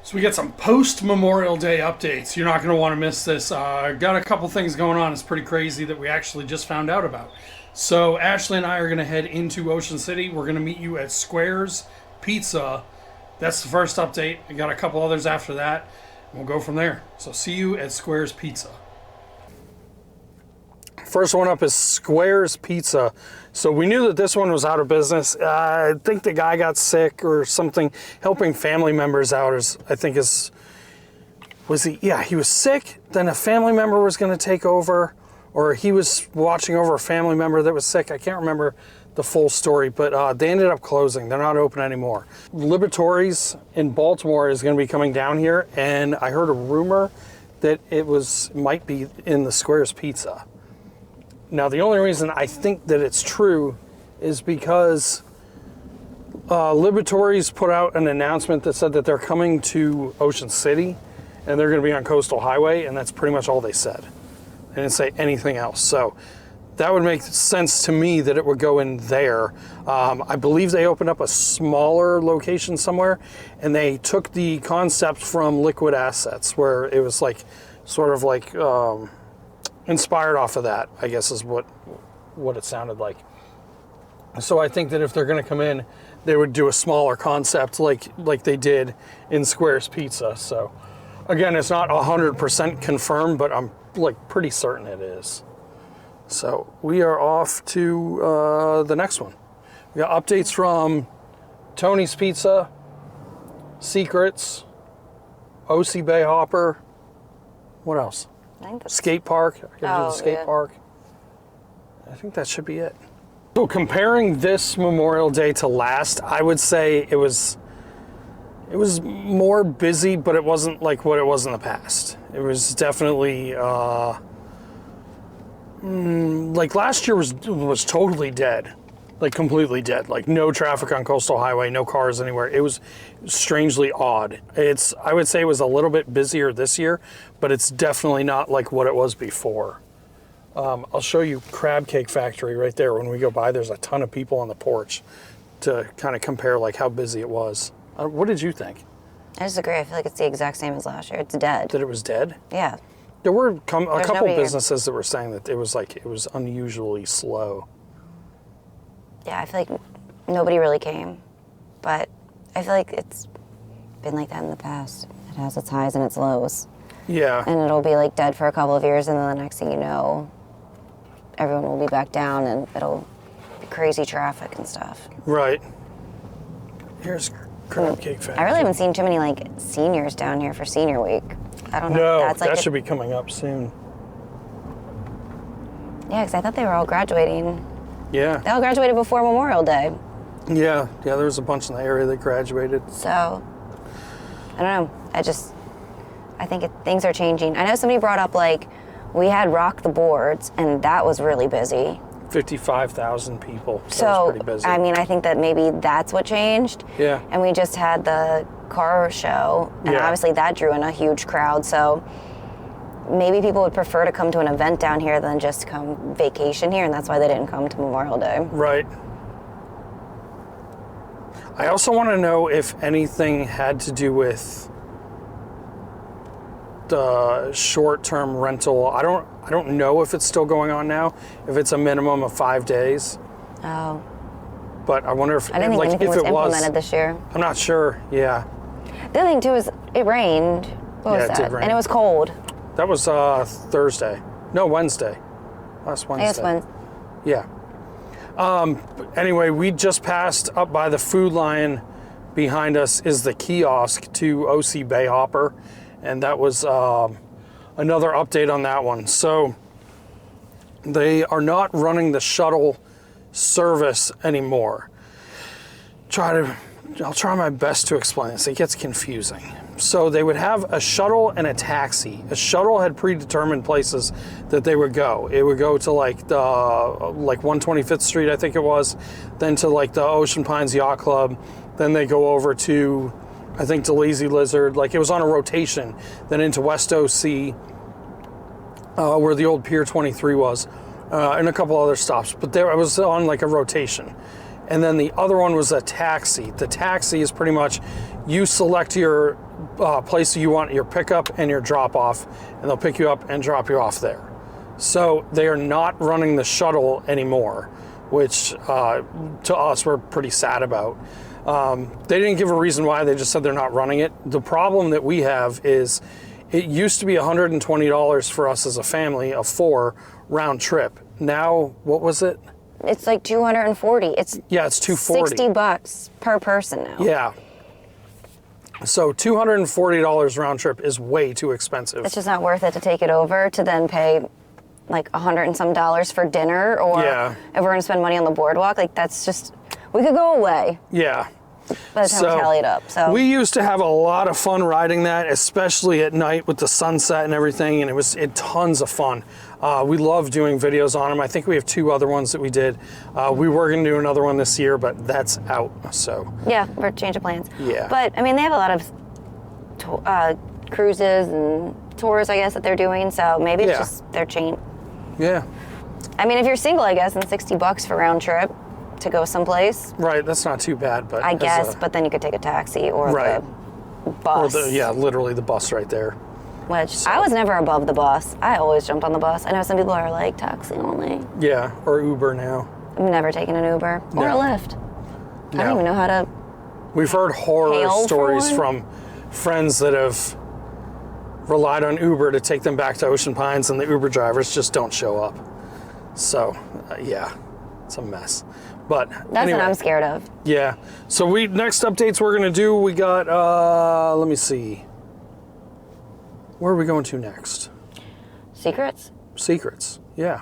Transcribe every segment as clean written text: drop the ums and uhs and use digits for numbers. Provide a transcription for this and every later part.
So we got some post-Memorial Day updates. You're not going to want to miss this. Got a couple things going on. It's pretty crazy that we actually just found out about. So Ashley and I are going to head into Ocean City. We're going to meet you at Squares Pizza. That's the first update. I got a couple others after that. We'll go from there. So see you at Squares Pizza. First one up is Squares Pizza. So we knew that this one was out of business. I think the guy got sick or something, helping family members out Yeah, he was sick, then a family member was going to take over, or he was watching over a family member that was sick. I can't remember the full story, but they ended up closing. They're not open anymore. Liberatories in Baltimore is going to be coming down here, and I heard a rumor that might be in the Squares Pizza. Now, the only reason I think that it's true is because Liberatories put out an announcement that said that they're coming to Ocean City and they're going to be on Coastal Highway, and that's pretty much all they said. They didn't say anything else. So that would make sense to me that it would go in there. I believe they opened up a smaller location somewhere, and they took the concept from Liquid Assets, where it was like sort of like inspired off of that, I guess is what it sounded like. So I think that if they're going to come in, they would do a smaller concept like they did in Squares Pizza. So again, it's not 100% confirmed, but I'm pretty certain it is. So we are off to the next one. We got updates from Tony's Pizza, Secrets, OC Bay Hopper. What else? Skate park. I gotta do the skate park. I think that should be it. So comparing this Memorial Day to last, I would say it was more busy, but it wasn't like what it was in the past. It was definitely like last year was totally dead, like completely dead, like no traffic on Coastal Highway, no cars anywhere. It was strangely odd. I would say it was a little bit busier this year, but it's definitely not like what it was before. I'll show you Crab Cake Factory right there. When we go by, there's a ton of people on the porch to kind of compare like how busy it was. What did you think? I disagree. I feel like it's the exact same as last year. It's dead. That it was dead? Yeah. There were a couple businesses that were saying that it was unusually slow. Yeah, I feel like nobody really came, but I feel like it's been like that in the past. It has its highs and its lows. Yeah. And it'll be like dead for a couple of years, and then the next thing you know, everyone will be back down and it'll be crazy traffic and stuff. Right. Here's Crab Cake Factory. I really haven't seen too many like seniors down here for Senior Week. I don't know. No, That's like that should be coming up soon. Yeah, because I thought they were all graduating. Yeah. They all graduated before Memorial Day. Yeah, there was a bunch in the area that graduated. So, I don't know. I think things are changing. I know somebody brought up like, we had Rock the Boards, and that was really busy. 55,000 people. So So, that was pretty busy. I mean, I think that maybe that's what changed. Yeah. And we just had the car show, and Yeah. obviously that drew in a huge crowd. So maybe people would prefer to come to an event down here than just come vacation here, and that's why they didn't come to Memorial Day. Right. I also want to know if anything had to do with the short-term rental. I don't know if it's still going on now, if it's a minimum of 5 days. Oh. But I wonder if I didn't think like anything if was it was implemented this year. I'm not sure. Yeah. The other thing too is it rained. What was Yeah, it that? did rain. And it was cold. That was Thursday. No, Wednesday. Last Wednesday. I guess when. Yeah. Anyway, we just passed up by the Food Lion. Behind us is the kiosk to OC Bay Hopper, and that was another update on that one. So they are not running the shuttle service anymore. I'll try my best to explain this. It gets confusing. So they would have a shuttle and a taxi. A shuttle had predetermined places that they would go. It would go to like 125th Street, I think it was, then to like the Ocean Pines Yacht Club. Then they go over to, I think, to Lazy Lizard. Like it was on a rotation. Then into West OC, where the old Pier 23 was, and a couple other stops. But it was on like a rotation. And then the other one was a taxi. The taxi is pretty much you select your place you want your pickup and your drop off, and they'll pick you up and drop you off there. So they are not running the shuttle anymore, which to us we're pretty sad about. They didn't give a reason why, they just said they're not running it. The problem that we have is it used to be $120 for us as a family, a 4 round trip. Now, what was it? It's like $240. It's $240. $60 per person now. Yeah. So $240 round trip is way too expensive. It's just not worth it to take it over to then pay like $100 and some for dinner, or if we're gonna spend money on the boardwalk, like that's just, we could go away. Yeah. By the time we tally it up. So we used to have a lot of fun riding that, especially at night with the sunset and everything, and it was tons of fun. We love doing videos on them. I think we have 2 other ones that we did. We were going to do another one this year, but that's out. So yeah, we're changing plans. Yeah. But I mean, they have a lot of cruises and tours, I guess, that they're doing. So maybe it's just their chain. Yeah. I mean, if you're single, I guess, and $60 for round trip to go someplace. Right, that's not too bad, but I guess, but then you could take a taxi or the bus. Or literally the bus right there. Which I was never above the bus. I always jumped on the bus. I know some people are like taxi only. Yeah, or Uber now. I've never taken an Uber or a Lyft. I don't even know how to. We've heard horror stories for from friends that have relied on Uber to take them back to Ocean Pines, and the Uber drivers just don't show up. So, it's a mess. But that's anyway, what I'm scared of. Yeah. So next updates we're gonna do. We got. Let me see. Where are we going to next? Secrets? Secrets. Yeah.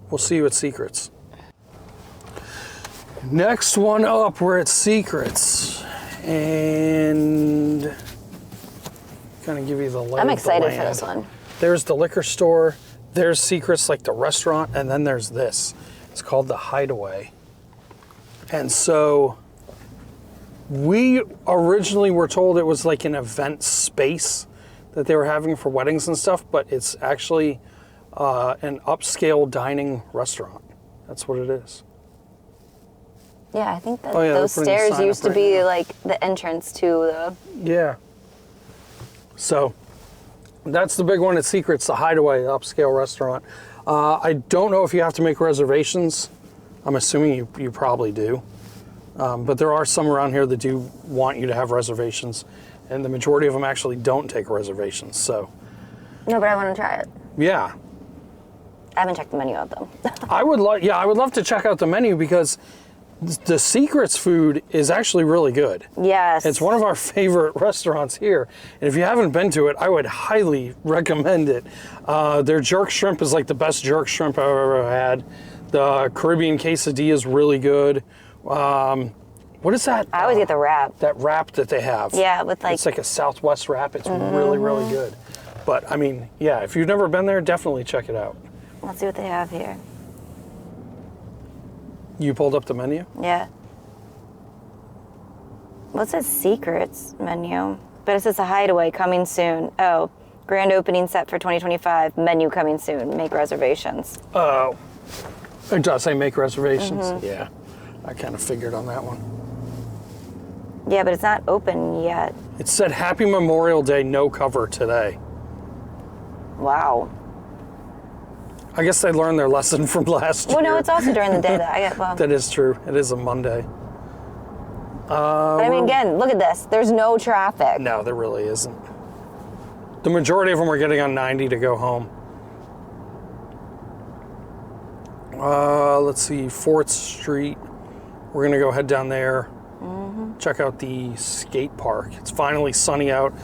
We'll see you at Secrets. Next one up, we're at Secrets. And kind of give you the lay I'm of excited the for land. this one. There's the liquor store, there's Secrets like the restaurant, and then there's this. It's called the Hideaway. And so we originally were told it was like an event space that they were having for weddings and stuff, but it's actually an upscale dining restaurant. That's what it is. Yeah, I think that they're those putting the stairs sign used up to be right now. like the entrance to the. Yeah. So that's the big one at Secrets, the Hideaway upscale restaurant. I don't know if you have to make reservations. I'm assuming you probably do. But there are some around here that do want you to have reservations, and the majority of them actually don't take reservations. So. No, but I want to try it. Yeah. I haven't checked the menu out though. I would love to check out the menu because the Secrets food is actually really good. Yes. It's one of our favorite restaurants here. And if you haven't been to it, I would highly recommend it. Their jerk shrimp is like the best jerk shrimp I've ever had. The Caribbean quesadilla is really good. What is that? I always get the wrap. That wrap that they have. Yeah, with like. It's like a Southwest wrap. It's really, really good. But I mean, yeah, if you've never been there, definitely check it out. Let's see what they have here. You pulled up the menu? Yeah. What's a Secrets menu? But it says a Hideaway coming soon. Oh, grand opening set for 2025. Menu coming soon. Make reservations. Oh. It does say make reservations? Yeah. I kind of figured on that one. Yeah, but it's not open yet. It said Happy Memorial Day, no cover today. Wow. I guess they learned their lesson from last year. Well, no, it's also during the day that That is true. It is a Monday. But I mean, again, look at this. There's no traffic. No, there really isn't. The majority of them are getting on 90 to go home. Let's see, 4th Street. We're going to go head down there. Check out the skate park. It's finally sunny out.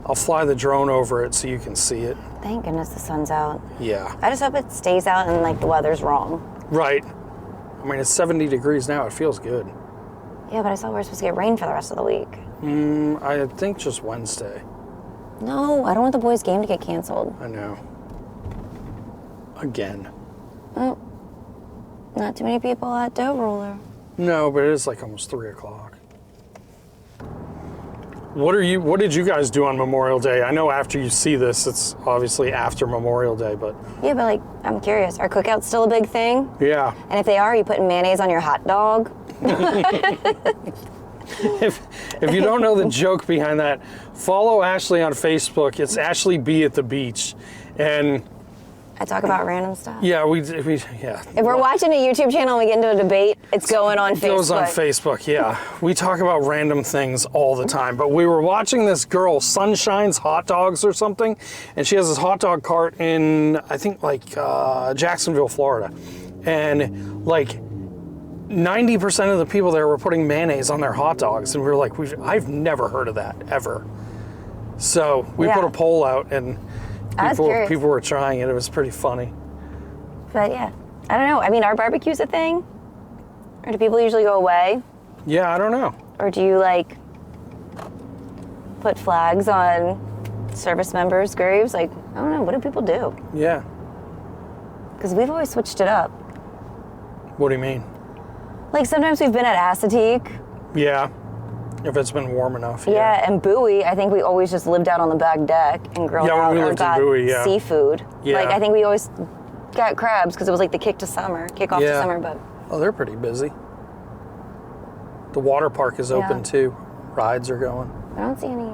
I'll fly the drone over it so you can see it. Thank goodness the sun's out. Yeah. I just hope it stays out and like the weather's wrong. Right. I mean, it's 70 degrees now. It feels good. Yeah, but I saw we're supposed to get rain for the rest of the week. I think just Wednesday. No, I don't want the boys' game to get canceled. I know. Again. Oh, not too many people at Dough Roller. No, but it is like almost 3 o'clock. What did you guys do on Memorial Day? I know after you see this, it's obviously after Memorial Day, but Yeah, but like, I'm curious. Are cookouts still a big thing? yeah. And if they are you putting mayonnaise on your hot dog? If you don't know the joke behind that, follow Ashley on Facebook. It's Ashley B at the beach, and I talk about random stuff. yeah, we If we're watching a YouTube channel and we get into a debate, it's going on Facebook. It goes on Facebook, yeah. We talk about random things all the time, but we were watching this girl, Sunshine's Hot Dogs or something, and she has this hot dog cart in, I think, like Jacksonville, Florida. And like 90% of the people there were putting mayonnaise on their hot dogs, and we were like, I've never heard of that, ever. So we put a poll out, and people were trying it. It was pretty funny. But yeah, I don't know. I mean, are barbecues a thing? Or do people usually go away? Yeah, I don't know. Or do you like put flags on service members' graves? Like, I don't know. What do people do? Yeah. Because we've always switched it up. What do you mean? Like sometimes we've been at Assateague. Yeah. If it's been warm enough. Yeah, and Bowie, I think we always just lived out on the back deck and grilled out when we or lived in got Bowie, yeah. seafood. Yeah. Like I think we always got crabs because it was like the kick off to summer. But oh, they're pretty busy. The water park is open too. Rides are going. I don't see any.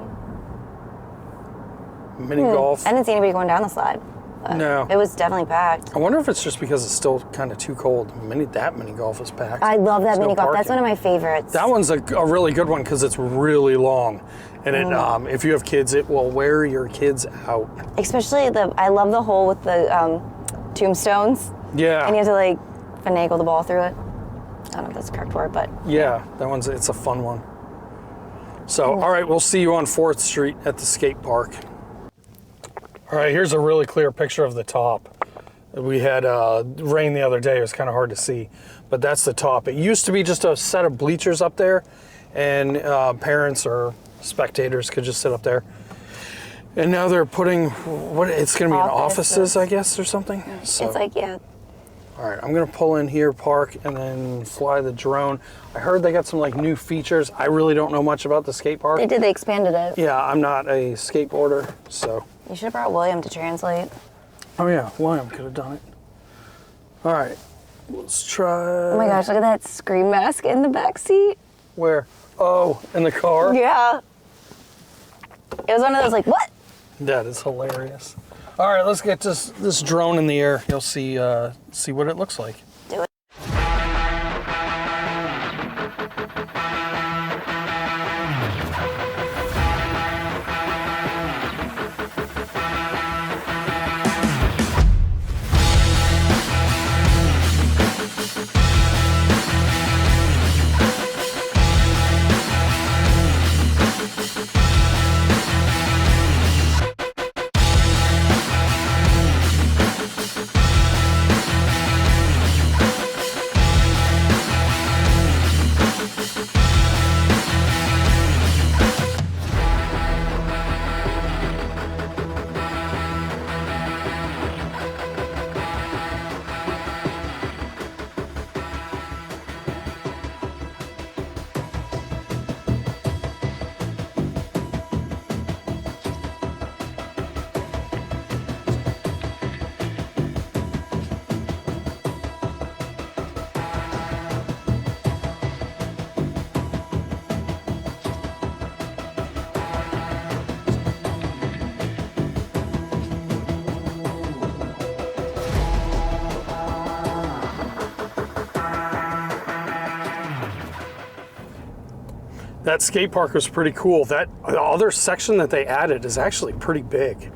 Mini golf. I didn't see anybody going down the slide. No. It was definitely packed. I wonder if it's just because it's still kind of too cold. That mini golf is packed. I love that There's mini no golf. That's parking. one of my favorites. That one's a really good one because it's really long. And it, if you have kids, it will wear your kids out. Especially I love the hole with the tombstones. Yeah. And you have to like finagle the ball through it. I don't know if that's the correct word, but. Yeah, it's a fun one. So, all right, we'll see you on 4th Street at the skate park. All right, here's a really clear picture of the top. We had rain the other day. It was kind of hard to see, but that's the top. It used to be just a set of bleachers up there, and parents or spectators could just sit up there. And now they're putting, it's going to be in offices, I guess, or something? So, it's like, yeah. all right, I'm going to pull in here, park, and then fly the drone. I heard they got some like new features. I really don't know much about the skate park. They expanded it. Yeah, I'm not a skateboarder, so. You should have brought William to translate. Oh yeah, William could have done it. All right, let's try. Oh my gosh, look at that scream mask in the back seat. Where? Oh, in the car? Yeah. It was one of those like, what? That is hilarious. All right, let's get this drone in the air. You'll see what it looks like. Do it. That skate park was pretty cool. That the other section that they added is actually pretty big.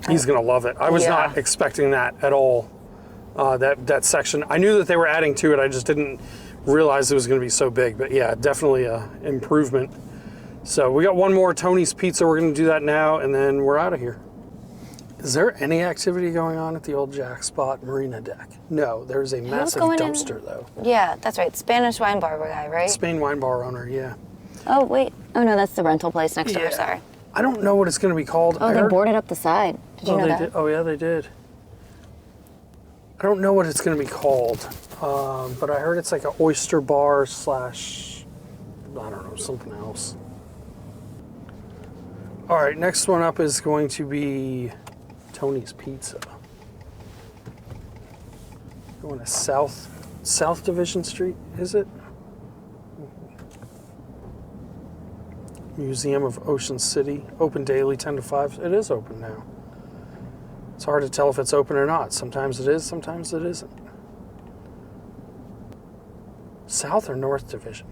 He's gonna love it. I was not expecting that at all. That section. I knew that they were adding to it. I just didn't realize it was gonna be so big. But yeah, definitely a improvement. So we got one more Tony's Pizza. We're gonna do that now, and then we're out of here. Is there any activity going on at the old Jack Spot Marina deck? No, there's a massive dumpster though. Yeah, that's right. Spanish wine bar guy, right? Spain wine bar owner, yeah. Oh, wait. Oh, no, that's the rental place next door. Sorry. I don't know what it's going to be called. Oh, they boarded up the side. Did you know that? Did. Oh, yeah, they did. I don't know what it's going to be called, but I heard it's like an oyster bar / I don't know, something else. All right, next one up is going to be Tony's Pizza. Going to South Division Street, is it? Museum of Ocean City, open daily 10 to 5. It is open now. It's hard to tell if it's open or not. Sometimes it is, sometimes it isn't. South or North Division?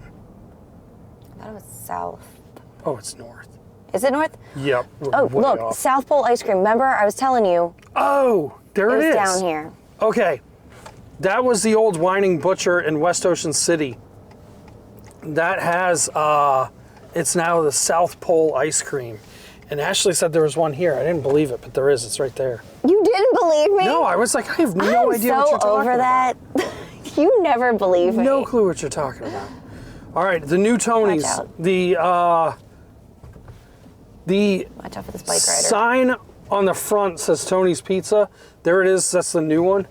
I thought it was south. Oh, it's North. Is it north? Yep. Oh, way look, off. South Pole ice cream. Remember, I was telling you. Oh, there it is. Down here. Okay. That was the old Whining Butcher in West Ocean City. That has, it's now the South Pole ice cream. And Ashley said there was one here. I didn't believe it, but there is. It's right there. You didn't believe me? No, I was like, I have no idea what you're talking over about. that. You never believe me. No clue what you're talking about. All right, the new Tony's. Watch out. The Watch out for this bike rider. sign on the front says Tony's Pizza. There it is. That's the new one.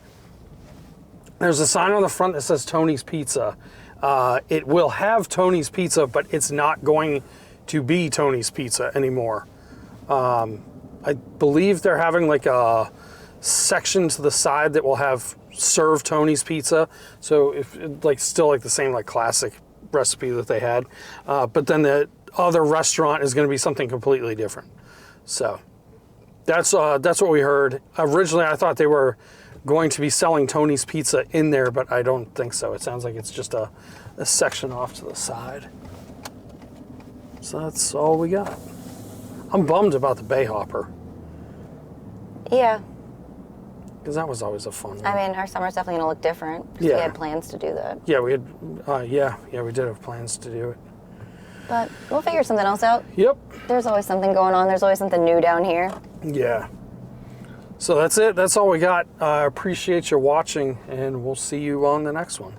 There's a sign on the front that says Tony's Pizza. It will have Tony's Pizza, but it's not going to be Tony's Pizza anymore. I believe they're having like a section to the side that will have serve Tony's Pizza. So if like still like the same like classic recipe that they had, but then the other restaurant is going to be something completely different. So that's what we heard. Originally, I thought they were going to be selling Tony's Pizza in there, but I don't think so. It sounds like it's just a section off to the side. So that's all we got. I'm bummed about the Bay Hopper, Yeah. because that was always a fun one. I mean, our summer's definitely going to look different. 'Cause Yeah. We had plans to do that. Yeah, we had, we did have plans to do it. But we'll figure something else out. Yep. There's always something going on. There's always something new down here. Yeah. So that's it. That's all we got. Appreciate you watching, and we'll see you on the next one.